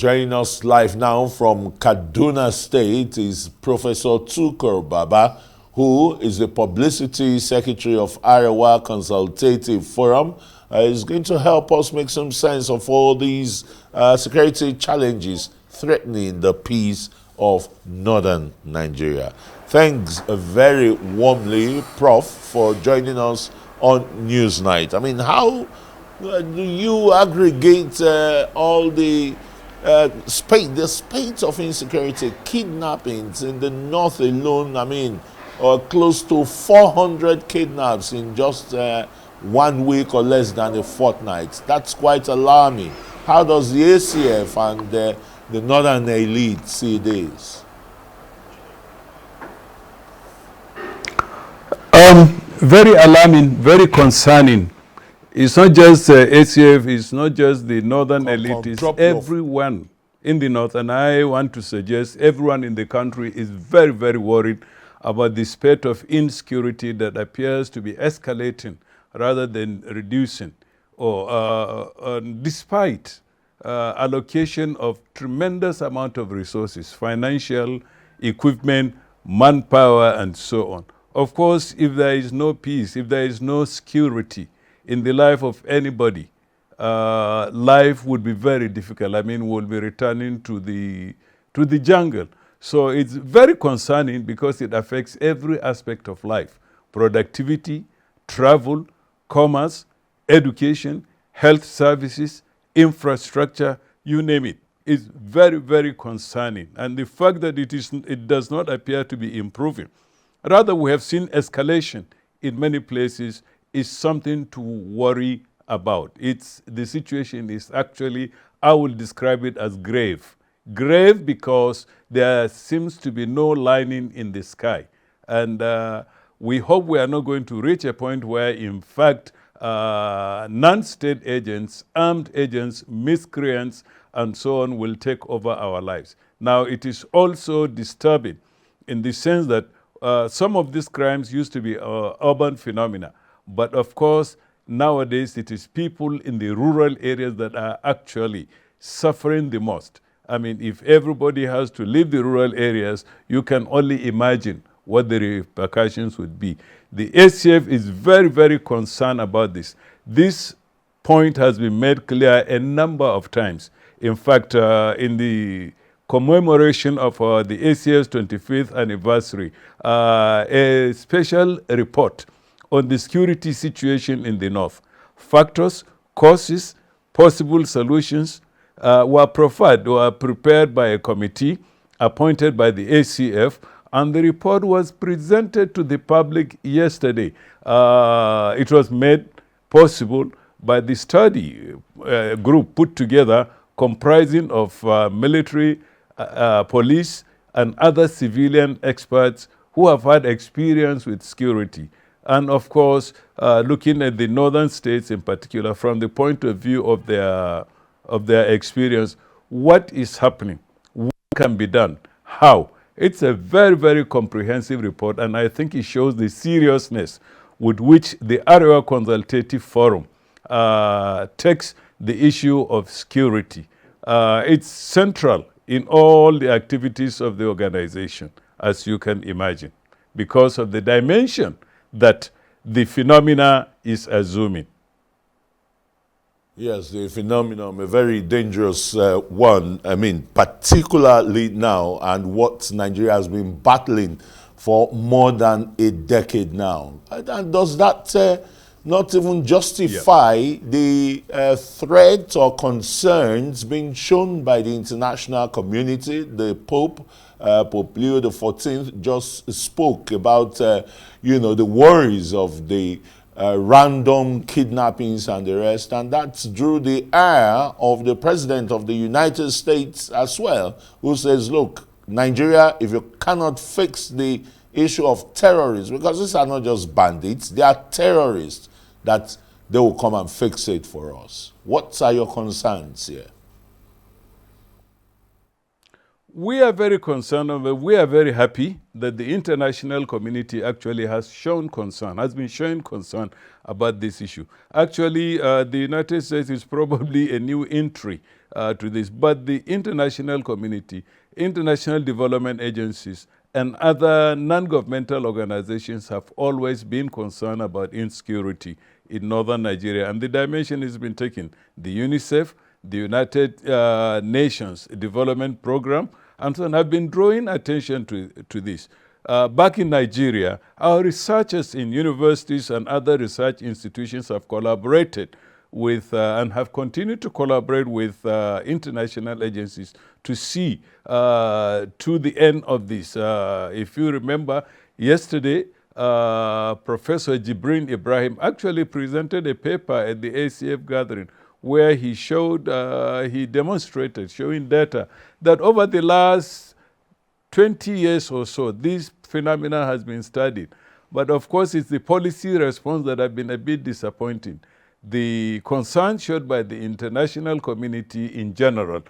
Joining us live now from Kaduna State is Professor Tukur Baba, who is the Publicity Secretary of Arewa Consultative Forum. Is going to help us make some sense of all these security challenges threatening the peace of northern Nigeria. Thanks very warmly, Prof, for joining us on Newsnight. I mean, how do you aggregate all the spate of insecurity, kidnappings in the north alone? I mean, close to 400 kidnaps in just 1 week or less than a fortnight. That's quite alarming. How does the ACF and the northern elite see this? Very alarming, very concerning. It's not just ACF, it's not just the northern elite, it's everyone in the north. And I want to suggest everyone in the country is very, very worried about the spate of insecurity that appears to be escalating rather than reducing, or despite allocation of tremendous amount of resources, financial, equipment, manpower, and so on. Of course, if there is no peace, if there is no security in the life of anybody, life would be very difficult. I mean, we'll be returning to the jungle. So it's very concerning because it affects every aspect of life: productivity, travel, commerce, education, health services, infrastructure, you name it. It's very, very concerning. And the fact that it does not appear to be improving, rather we have seen escalation in many places, is something to worry about. The situation is actually, I will describe it as grave. Grave because there seems to be no lining in the sky. And we hope we are not going to reach a point where, in fact, non-state agents, armed agents, miscreants, and so on will take over our lives. Now, it is also disturbing in the sense that some of these crimes used to be urban phenomena. But of course, nowadays it is people in the rural areas that are actually suffering the most. I mean, if everybody has to leave the rural areas, you can only imagine what the repercussions would be. The ACF is very, very concerned about this. This point has been made clear a number of times. In fact, in the commemoration of the ACF's 25th anniversary, a special report on the security situation in the north, factors, causes, possible solutions were prepared by a committee appointed by the ACF, and the report was presented to the public yesterday. It was made possible by the study group put together comprising of military, police, and other civilian experts who have had experience with security. And of course, looking at the northern states in particular from the point of view of their experience, what is happening, what can be done, how. It's a very, very comprehensive report, and I think it shows the seriousness with which the Arewa Consultative Forum takes the issue of security. It's central in all the activities of the organization, as you can imagine, because of the dimension that the phenomena is assuming. Yes, the phenomenon, a very dangerous one. I mean, particularly now, and what Nigeria has been battling for more than a decade now. And does that not even justify the threat or concerns being shown by the international community? The Pope, Pope Leo XIV, just spoke about, the worries of the random kidnappings and the rest, and that drew the ire of the President of the United States as well, who says, look, Nigeria, if you cannot fix the issue of terrorists, because these are not just bandits, they are terrorists, that they will come and fix it for us. What are your concerns here? We are very concerned, we are very happy that the international community actually has been showing concern about this issue. Actually, the United States is probably a new entry to this, but the international community, international development agencies, and other non-governmental organizations have always been concerned about insecurity in northern Nigeria, and the dimension has been taken. The UNICEF, the United Nations Development Program, and so on have been drawing attention to this. Back in Nigeria, our researchers in universities and other research institutions have collaborated with and have continued to collaborate with international agencies to see to the end of this. If you remember, yesterday, Professor Jibrin Ibrahim actually presented a paper at the ACF gathering where he showed, he demonstrated, showing data, that over the last 20 years or so, this phenomena has been studied. But of course, it's the policy response that have been a bit disappointing. The concern showed by the international community in general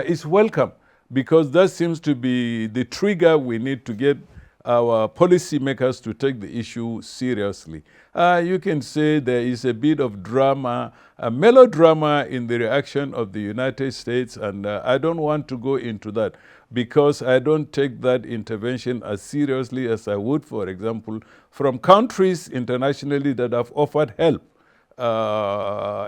is welcome, because that seems to be the trigger we need to get our policymakers to take the issue seriously. You can say there is a bit of drama, a melodrama in the reaction of the United States, and I don't want to go into that because I don't take that intervention as seriously as I would, for example, from countries internationally that have offered help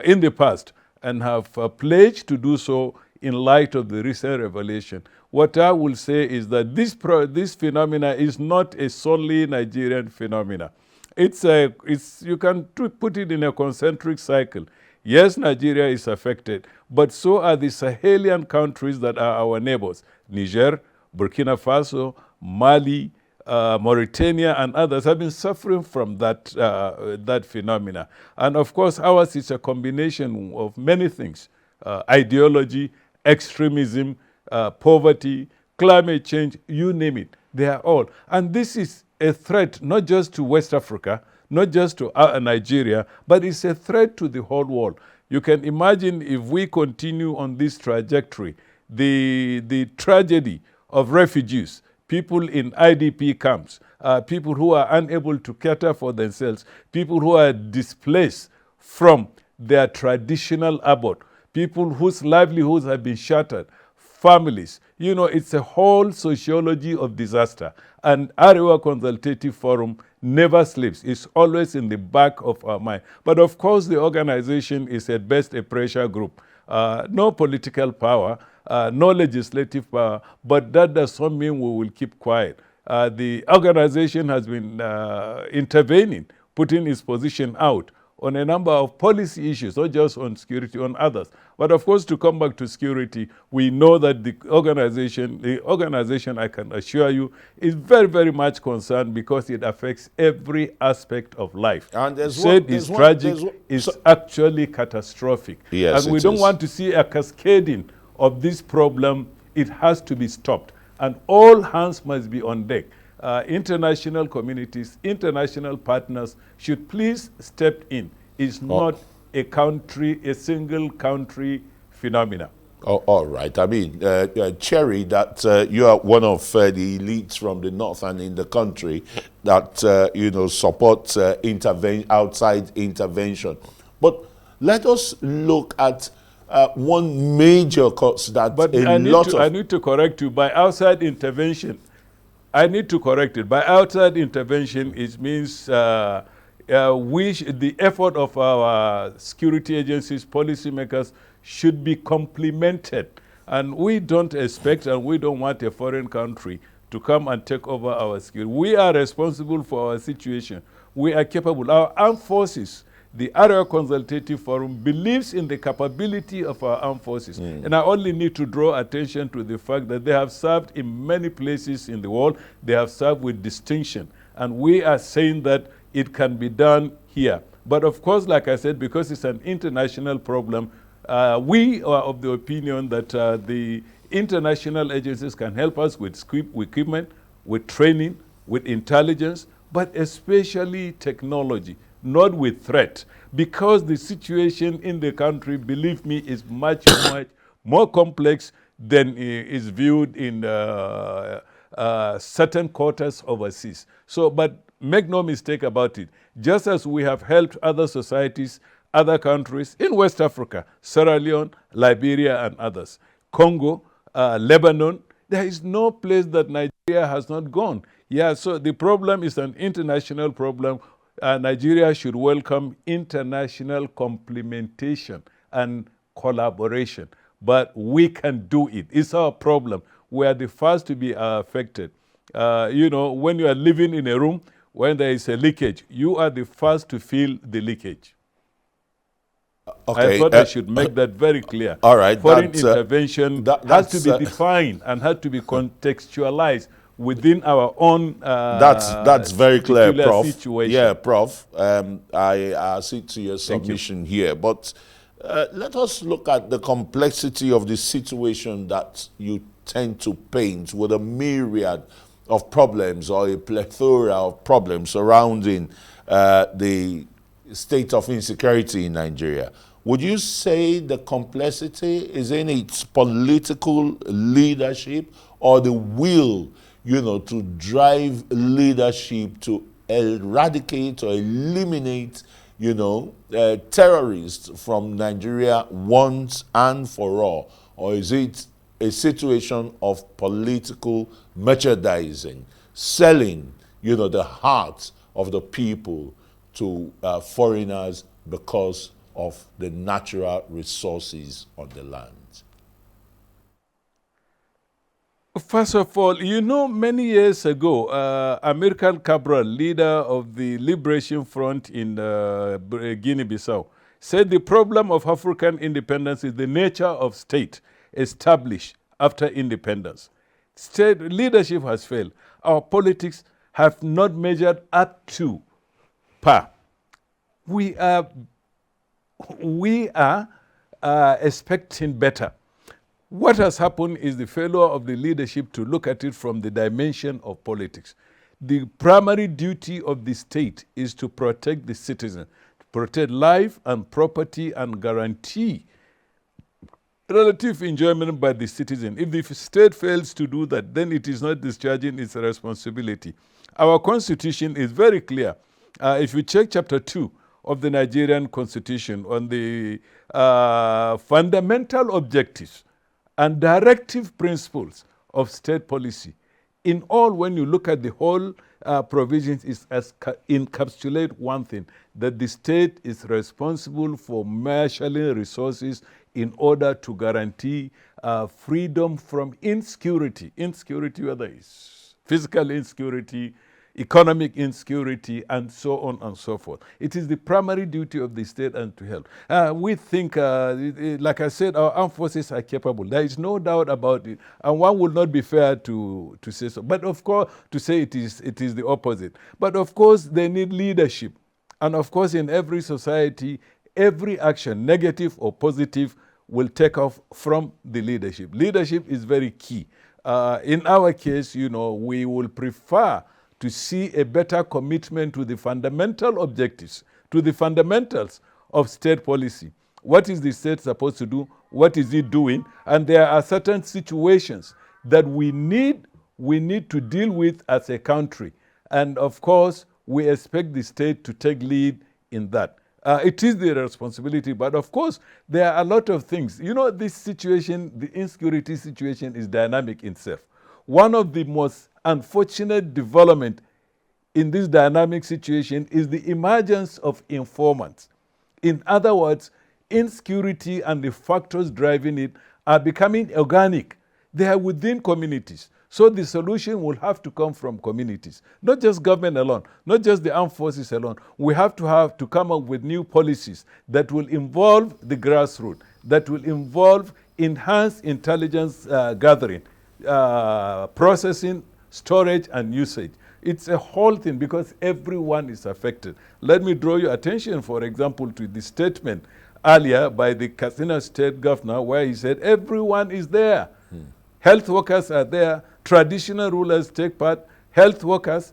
in the past and have pledged to do so in light of the recent revelation. What I will say is that this phenomena is not a solely Nigerian phenomena. You can put it in a concentric cycle. Yes, Nigeria is affected, but so are the Sahelian countries that are our neighbors. Niger, Burkina Faso, Mali, Mauritania, and others have been suffering from that phenomena. And of course, ours is a combination of many things: ideology, extremism, poverty, climate change, you name it. They are all. And this is a threat not just to West Africa, not just to Nigeria, but it's a threat to the whole world. You can imagine if we continue on this trajectory, the tragedy of refugees, people in IDP camps, people who are unable to cater for themselves, people who are displaced from their traditional abode, people whose livelihoods have been shattered, families. You know, it's a whole sociology of disaster. And Arewa Consultative Forum never sleeps. It's always in the back of our mind. But of course, the organization is at best a pressure group. No political power, no legislative power, but that does not mean we will keep quiet. The organization has been intervening, putting its position out on a number of policy issues, not just on security, on others. But of course, to come back to security, we know that the organization, I can assure you, is very, very much concerned because it affects every aspect of life. And it's tragic, it's actually catastrophic. Yes, and we don't want to see a cascading of this problem. It has to be stopped. And all hands must be on deck. International communities, international partners should please step in. It's not a single country phenomena. Oh, all right. I mean, Cherry, that you are one of the elites from the north and in the country that, support outside intervention. But let us look at one major cause that I need to correct you. By outside intervention, I need to correct it. By outside intervention, it means the effort of our security agencies, policymakers, should be complemented. And we don't expect and we don't want a foreign country to come and take over our security. We are responsible for our situation. We are capable. Our armed forces, the Area Consultative Forum, believes in the capability of our armed forces. And I only need to draw attention to the fact that they have served in many places in the world. They have served with distinction. And we are saying that it can be done here. But of course, like I said, because it's an international problem, we are of the opinion that the international agencies can help us with equipment, with training, with intelligence, but especially technology, not with threat, because the situation in the country, believe me, is much, much more complex than is viewed in certain quarters overseas. So, but make no mistake about it. Just as we have helped other societies, other countries in West Africa, Sierra Leone, Liberia, and others, Congo, Lebanon, there is no place that Nigeria has not gone. Yeah, so the problem is an international problem. Nigeria should welcome international complementation and collaboration. But we can do it. It's our problem. We are the first to be affected. You know, when you are living in a room, when there is a leakage, you are the first to feel the leakage. Okay. I thought I should make that very clear. All right. Foreign intervention has to be defined and has to be contextualized within our own that's very clear, Prof. Situation. Yeah, Prof. I see to your submission here, but let us look at the complexity of the situation that you tend to paint with a myriad of problems or a plethora of problems surrounding the state of insecurity in Nigeria. Would you say the complexity is in its political leadership or the will, you know, to drive leadership to eradicate or eliminate, you know, terrorists from Nigeria once and for all? Or is it a situation of political merchandising, selling, you know, the hearts of the people to foreigners because of the natural resources on the land? First of all, you know, many years ago, American Cabral, leader of the Liberation Front in Guinea-Bissau, said the problem of African independence is the nature of state established after independence. State leadership has failed. Our politics have not measured up to par. We are expecting better. What has happened is the failure of the leadership to look at it from the dimension of politics. The primary duty of the state is to protect the citizen, to protect life and property and guarantee relative enjoyment by the citizen. If the state fails to do that, then it is not discharging its responsibility. Our constitution is very clear. If you check chapter 2 of the Nigerian constitution on the fundamental objectives and directive principles of state policy, in all, when you look at the whole provisions, it encapsulate one thing, that the state is responsible for marshalling resources in order to guarantee freedom from insecurity. Insecurity, whether it's physical insecurity, economic insecurity, and so on and so forth. It is the primary duty of the state and to help. We think, like I said, our armed forces are capable. There is no doubt about it. And one would not be fair to say so. But of course, to say it is the opposite. But of course, they need leadership. And of course, in every society, every action, negative or positive, will take off from the leadership. Leadership is very key. In our case, you know, we will prefer to see a better commitment to the fundamental objectives, to the fundamentals of state policy. What is the state supposed to do? What is it doing? And there are certain situations that we need to deal with as a country. And of course, we expect the state to take lead in that. It is their responsibility, but of course, there are a lot of things. You know, this situation, the insecurity situation, is dynamic in itself. One of the most unfortunate development in this dynamic situation is the emergence of informants. In other words, insecurity and the factors driving it are becoming organic. They are within communities. So the solution will have to come from communities, not just government alone, not just the armed forces alone. We have to come up with new policies that will involve the grassroots, that will involve enhanced intelligence gathering, processing, storage, and usage. It's a whole thing because everyone is affected. Let me draw your attention, for example, to the statement earlier by the Katsina State Governor where he said everyone is there. Health workers are there, traditional rulers take part, health workers,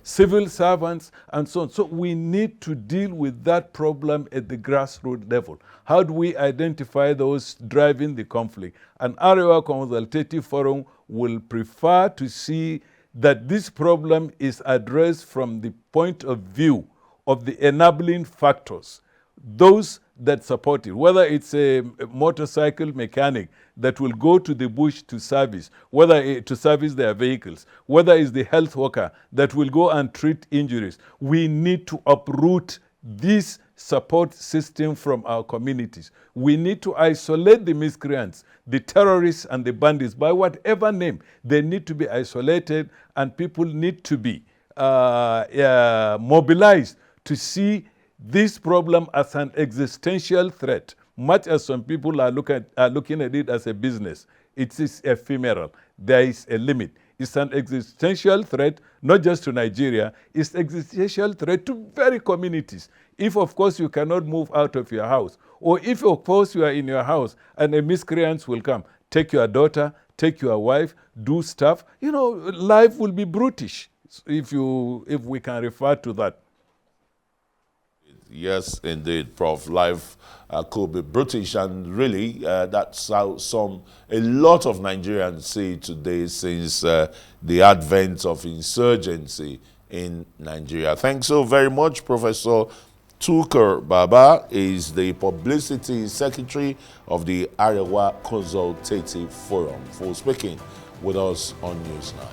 civil servants, and so on. So we need to deal with that problem at the grassroots level. How do we identify those driving the conflict? An Arewa Consultative Forum will prefer to see that this problem is addressed from the point of view of the enabling factors, those that support it, whether it's a motorcycle mechanic that will go to the bush to service, to service their vehicles, whether it's the health worker that will go and treat injuries. We need to uproot this support system from our communities. We need to isolate the miscreants, the terrorists and the bandits, by whatever name. They need to be isolated, and people need to be mobilized to see this problem as an existential threat, much as some people are looking at it as a business. It is ephemeral. There is a limit. It's an existential threat, not just to Nigeria. It's an existential threat to very communities. If, of course, you cannot move out of your house, or if, of course, you are in your house and a miscreant will come, take your daughter, take your wife, do stuff, life will be brutish, if we can refer to that. Yes, indeed, Prof. Life could be brutish, and really that's how a lot of Nigerians see today since the advent of insurgency in Nigeria. Thanks so very much, Professor Tukur Baba is the Publicity Secretary of the Arewa Consultative Forum, for speaking with us on Newsnight.